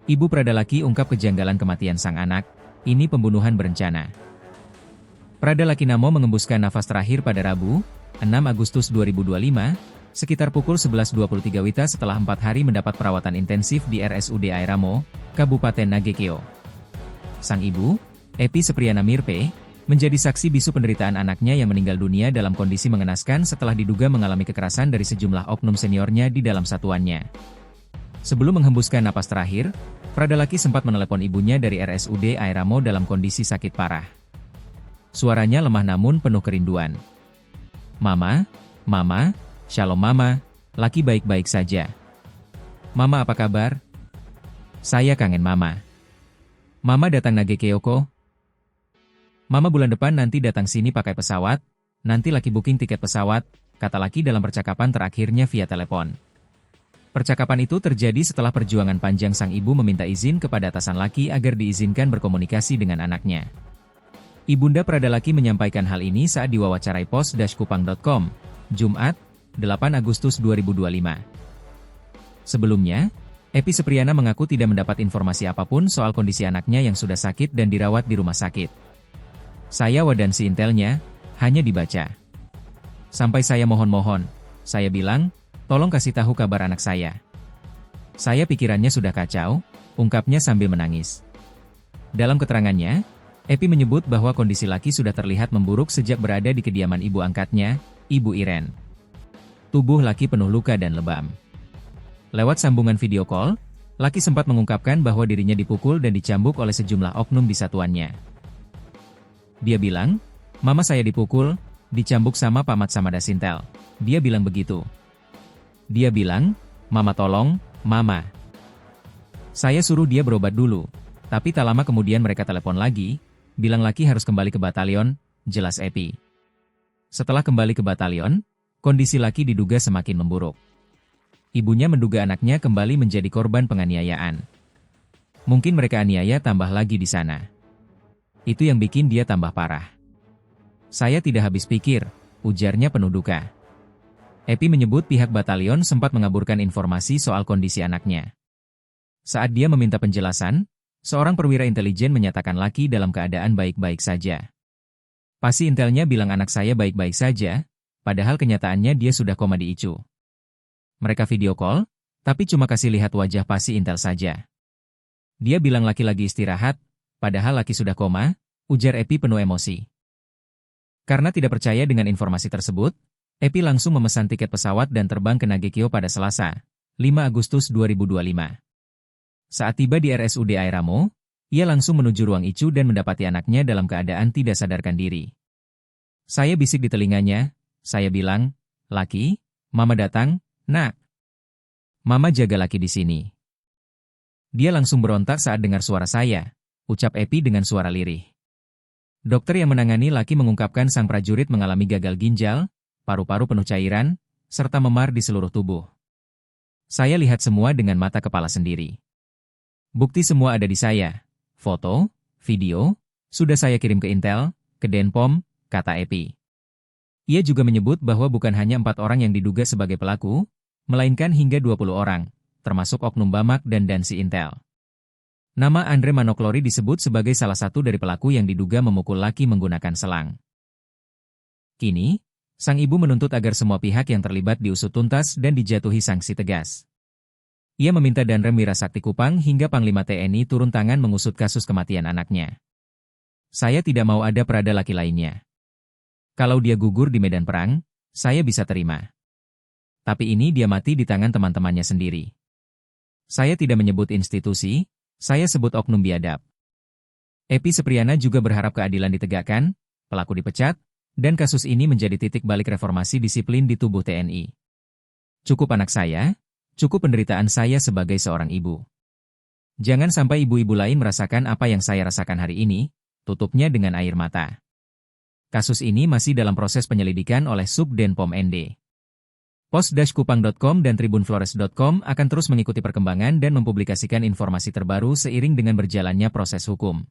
Ibu Pradalaki ungkap kejanggalan kematian sang anak, ini pembunuhan berencana. Pradalaki Namo mengembuskan nafas terakhir pada Rabu, 6 Agustus 2025, sekitar pukul 11.23 WITA setelah 4 hari mendapat perawatan intensif di RSUD Airamo, Kabupaten Nagekeo. Sang ibu, Epi Sepriana Mirpe, menjadi saksi bisu penderitaan anaknya yang meninggal dunia dalam kondisi mengenaskan setelah diduga mengalami kekerasan dari sejumlah oknum seniornya di dalam satuannya. Sebelum menghembuskan napas terakhir, Pradalaki sempat menelepon ibunya dari RSUD Airamo dalam kondisi sakit parah. Suaranya lemah namun penuh kerinduan. Mama, Shalom Mama, Laki baik-baik saja. Mama apa kabar? Saya kangen Mama. Mama datang Nagekeo kok? Mama bulan depan nanti datang sini pakai pesawat, nanti Laki booking tiket pesawat, kata Laki dalam percakapan terakhirnya via telepon. Percakapan itu terjadi setelah perjuangan panjang sang ibu meminta izin kepada atasan Laki agar diizinkan berkomunikasi dengan anaknya. Ibunda Pradalaki menyampaikan hal ini saat diwawancarai pos-kupang.com, Jumat, 8 Agustus 2025. Sebelumnya, Epi Sepriana mengaku tidak mendapat informasi apapun soal kondisi anaknya yang sudah sakit dan dirawat di rumah sakit. Saya wadansi intelnya, hanya dibaca. Sampai saya mohon-mohon, saya bilang, tolong kasih tahu kabar anak saya. Saya pikirannya sudah kacau, ungkapnya sambil menangis. Dalam keterangannya, Epi menyebut bahwa kondisi Laki sudah terlihat memburuk sejak berada di kediaman ibu angkatnya, Ibu Iren. Tubuh Laki penuh luka dan lebam. Lewat sambungan video call, Laki sempat mengungkapkan bahwa dirinya dipukul dan dicambuk oleh sejumlah oknum di satuannya. Dia bilang, "Mama saya dipukul, dicambuk sama Pamat Samada Sintel." Dia bilang begitu. Dia bilang, "Mama tolong, Mama." Saya suruh dia berobat dulu, tapi tak lama kemudian mereka telepon lagi, bilang Laki harus kembali ke batalion, jelas Epi. Setelah kembali ke batalion, kondisi Laki diduga semakin memburuk. Ibunya menduga anaknya kembali menjadi korban penganiayaan. Mungkin mereka aniaya tambah lagi di sana. Itu yang bikin dia tambah parah. Saya tidak habis pikir, ujarnya penuh duka. Epi menyebut pihak batalion sempat mengaburkan informasi soal kondisi anaknya. Saat dia meminta penjelasan, seorang perwira intelijen menyatakan Laki dalam keadaan baik-baik saja. Pasi intelnya bilang anak saya baik-baik saja, padahal kenyataannya dia sudah koma di ICU. Mereka video call, tapi cuma kasih lihat wajah pasi intel saja. Dia bilang Laki lagi istirahat, padahal Laki sudah koma, ujar Epi penuh emosi. Karena tidak percaya dengan informasi tersebut, Epi langsung memesan tiket pesawat dan terbang ke Nagekeo pada Selasa, 5 Agustus 2025. Saat tiba di RSUD Airamo, ia langsung menuju ruang ICU dan mendapati anaknya dalam keadaan tidak sadarkan diri. Saya bisik di telinganya, saya bilang, "Laki, Mama datang, Nak. Mama jaga Laki di sini." Dia langsung berontak saat dengar suara saya, ucap Epi dengan suara lirih. Dokter yang menangani Laki mengungkapkan sang prajurit mengalami gagal ginjal, paru-paru penuh cairan, serta memar di seluruh tubuh. Saya lihat semua dengan mata kepala sendiri. Bukti semua ada di saya. Foto, video, sudah saya kirim ke Intel, ke Denpom, kata Epi. Ia juga menyebut bahwa bukan hanya 4 orang yang diduga sebagai pelaku, melainkan hingga 20 orang, termasuk oknum Bamak dan Dansi Intel. Nama Andre Manoklori disebut sebagai salah satu dari pelaku yang diduga memukul Laki menggunakan selang. Kini, sang ibu menuntut agar semua pihak yang terlibat diusut tuntas dan dijatuhi sanksi tegas. Ia meminta Danrem Wirasakti Kupang hingga Panglima TNI turun tangan mengusut kasus kematian anaknya. Saya tidak mau ada Pradalaki lainnya. Kalau dia gugur di medan perang, saya bisa terima. Tapi ini dia mati di tangan teman-temannya sendiri. Saya tidak menyebut institusi, saya sebut oknum biadab. Epi Sepriana juga berharap keadilan ditegakkan, pelaku dipecat, dan kasus ini menjadi titik balik reformasi disiplin di tubuh TNI. Cukup anak saya, cukup penderitaan saya sebagai seorang ibu. Jangan sampai ibu-ibu lain merasakan apa yang saya rasakan hari ini, tutupnya dengan air mata. Kasus ini masih dalam proses penyelidikan oleh Subdenpom ND. Pos-kupang.com dan tribunflores.com akan terus mengikuti perkembangan dan mempublikasikan informasi terbaru seiring dengan berjalannya proses hukum.